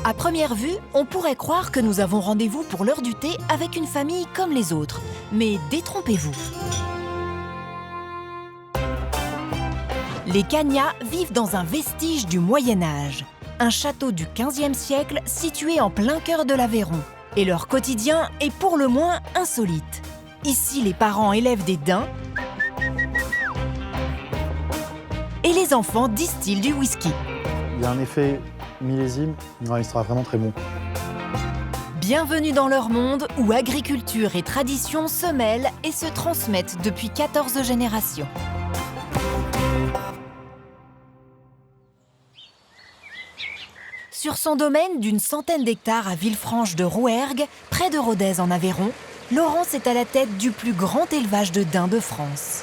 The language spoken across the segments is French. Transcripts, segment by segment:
À première vue, on pourrait croire que nous avons rendez-vous pour l'heure du thé avec une famille comme les autres. Mais détrompez-vous. Les Cagnat vivent dans un vestige du Moyen-Âge. Un château du XVe siècle situé en plein cœur de l'Aveyron. Et leur quotidien est pour le moins insolite. Ici, les parents élèvent des daims et les enfants distillent du whisky. Il y a un effet millésime, ouais, il sera vraiment très bon. Bienvenue dans leur monde où agriculture et tradition se mêlent et se transmettent depuis 14 générations. Sur son domaine d'une centaine d'hectares à Villefranche de Rouergue, près de Rodez en Aveyron, Laurence est à la tête du plus grand élevage de daims de France.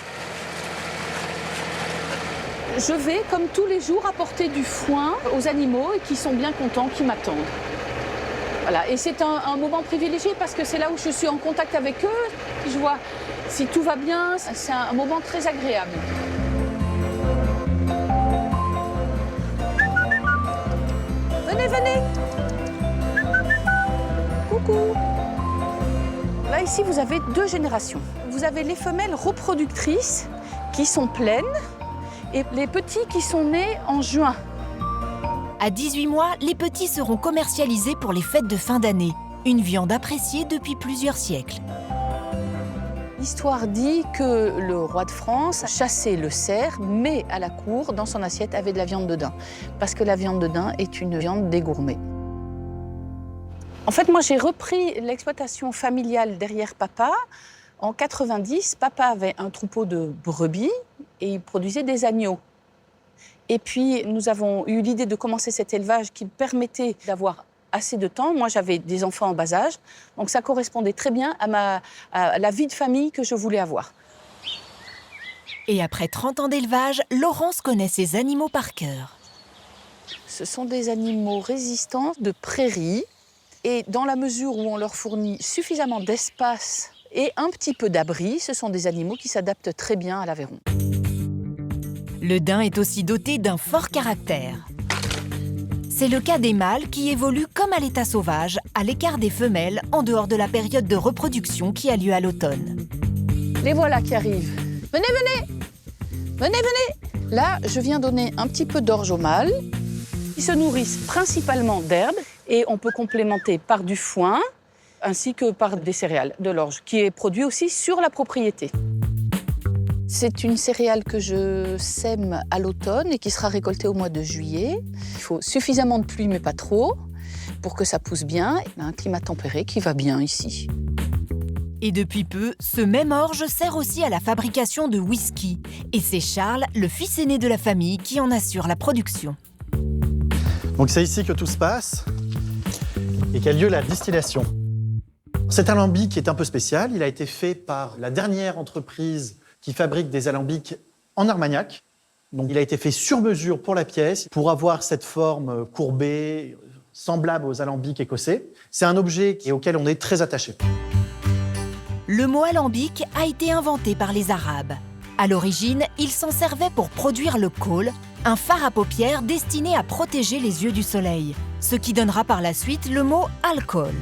Je vais, comme tous les jours, apporter du foin aux animaux et qui sont bien contents, qui m'attendent. Voilà. Et c'est un moment privilégié parce que c'est là où je suis en contact avec eux. Je vois si tout va bien, c'est un moment très agréable. Venez, venez. Coucou. Là, ici, vous avez deux générations. Vous avez les femelles reproductrices qui sont pleines et les petits qui sont nés en juin. À 18 mois, les petits seront commercialisés pour les fêtes de fin d'année. Une viande appréciée depuis plusieurs siècles. L'histoire dit que le roi de France chassait le cerf, mais à la cour, dans son assiette, avait de la viande de daim. Parce que la viande de daim est une viande des gourmets. En fait, moi, j'ai repris l'exploitation familiale derrière papa. En 90, papa avait un troupeau de brebis et il produisait des agneaux. Et puis, nous avons eu l'idée de commencer cet élevage qui permettait d'avoir assez de temps. Moi, j'avais des enfants en bas âge, donc ça correspondait très bien à la vie de famille que je voulais avoir. Et après 30 ans d'élevage, Laurence connaît ses animaux par cœur. Ce sont des animaux résistants de prairie. Et dans la mesure où on leur fournit suffisamment d'espace et un petit peu d'abri, ce sont des animaux qui s'adaptent très bien à l'Aveyron. Le daim est aussi doté d'un fort caractère. C'est le cas des mâles qui évoluent comme à l'état sauvage, à l'écart des femelles, en dehors de la période de reproduction qui a lieu à l'automne. Les voilà qui arrivent. Venez, venez. Venez, venez. Là, je viens donner un petit peu d'orge aux mâles. Ils se nourrissent principalement d'herbes et on peut complémenter par du foin ainsi que par des céréales, de l'orge, qui est produit aussi sur la propriété. C'est une céréale que je sème à l'automne et qui sera récoltée au mois de juillet. Il faut suffisamment de pluie, mais pas trop, pour que ça pousse bien. Il y a un climat tempéré qui va bien ici. Et depuis peu, ce même orge sert aussi à la fabrication de whisky. Et c'est Charles, le fils aîné de la famille, qui en assure la production. Donc c'est ici que tout se passe et qu'a lieu la distillation. Cet alambic est un peu spécial. Il a été fait par la dernière entreprise qui fabrique des alambics en Armagnac. Donc il a été fait sur mesure pour la pièce, pour avoir cette forme courbée, semblable aux alambics écossais. C'est un objet auquel on est très attaché. Le mot alambic a été inventé par les Arabes. À l'origine, ils s'en servaient pour produire le khol, un fard à paupières destiné à protéger les yeux du soleil, ce qui donnera par la suite le mot alcool.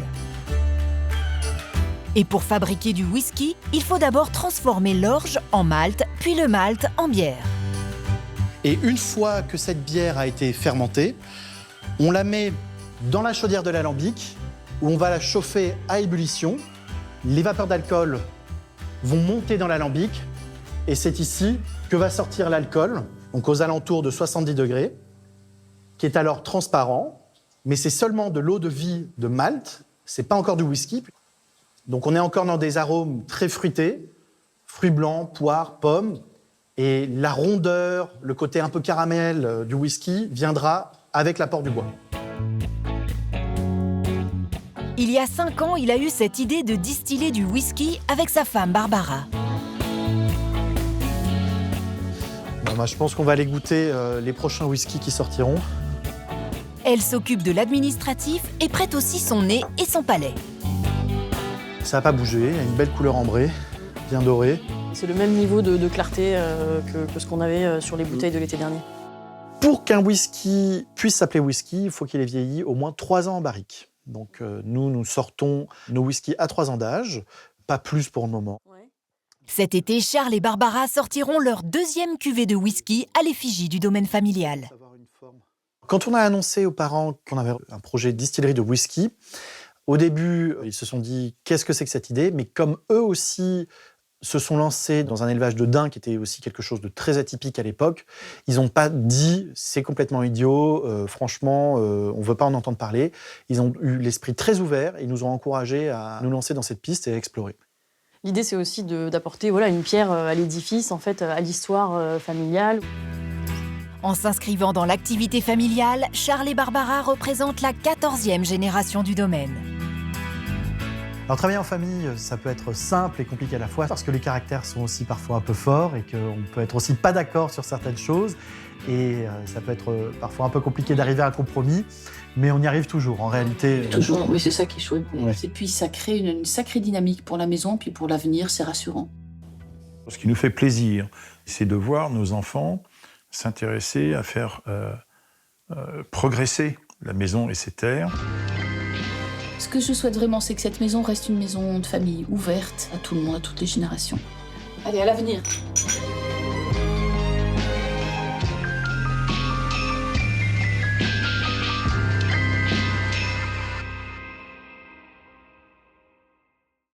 Et pour fabriquer du whisky, il faut d'abord transformer l'orge en malt, puis le malt en bière. Et une fois que cette bière a été fermentée, on la met dans la chaudière de l'alambic, où on va la chauffer à ébullition. Les vapeurs d'alcool vont monter dans l'alambic, et c'est ici que va sortir l'alcool, donc aux alentours de 70 degrés, qui est alors transparent, mais c'est seulement de l'eau de vie de malt, c'est pas encore du whisky. Donc on est encore dans des arômes très fruités, fruits blancs, poires, pommes, et la rondeur, le côté un peu caramel du whisky viendra avec l'apport du bois. Il y a 5 ans, il a eu cette idée de distiller du whisky avec sa femme Barbara. Bon, je pense qu'on va aller goûter les prochains whiskies qui sortiront. Elle s'occupe de l'administratif et prête aussi son nez et son palais. Ça n'a pas bougé, il y a une belle couleur ambrée, bien dorée. C'est le même niveau de clarté que ce qu'on avait sur les bouteilles de l'été dernier. Pour qu'un whisky puisse s'appeler whisky, il faut qu'il ait vieilli au moins 3 ans en barrique. Donc nous sortons nos whiskies à 3 ans d'âge, pas plus pour le moment. Cet été, Charles et Barbara sortiront leur 2e cuvée de whisky à l'effigie du domaine familial. Quand on a annoncé aux parents qu'on avait un projet de distillerie de whisky, au début, ils se sont dit « qu'est-ce que c'est que cette idée ?» Mais comme eux aussi se sont lancés dans un élevage de daims qui était aussi quelque chose de très atypique à l'époque, ils n'ont pas dit « c'est complètement idiot, franchement, on ne veut pas en entendre parler ». Ils ont eu l'esprit très ouvert et ils nous ont encouragés à nous lancer dans cette piste et à explorer. L'idée, c'est aussi d'apporter une pierre à l'édifice, en fait, à l'histoire familiale. En s'inscrivant dans l'activité familiale, Charles et Barbara représentent la 14e génération du domaine. Alors travailler en famille, ça peut être simple et compliqué à la fois parce que les caractères sont aussi parfois un peu forts et qu'on peut être aussi pas d'accord sur certaines choses et ça peut être parfois un peu compliqué d'arriver à un compromis, mais on y arrive toujours en réalité. Toujours, oui, c'est ça qui est chouette. Ouais. Et puis ça crée une sacrée dynamique pour la maison, puis pour l'avenir, c'est rassurant. Ce qui nous fait plaisir, c'est de voir nos enfants s'intéresser à faire progresser la maison et ses terres. Ce que je souhaite vraiment, c'est que cette maison reste une maison de famille, ouverte à tout le monde, à toutes les générations. Allez, à l'avenir.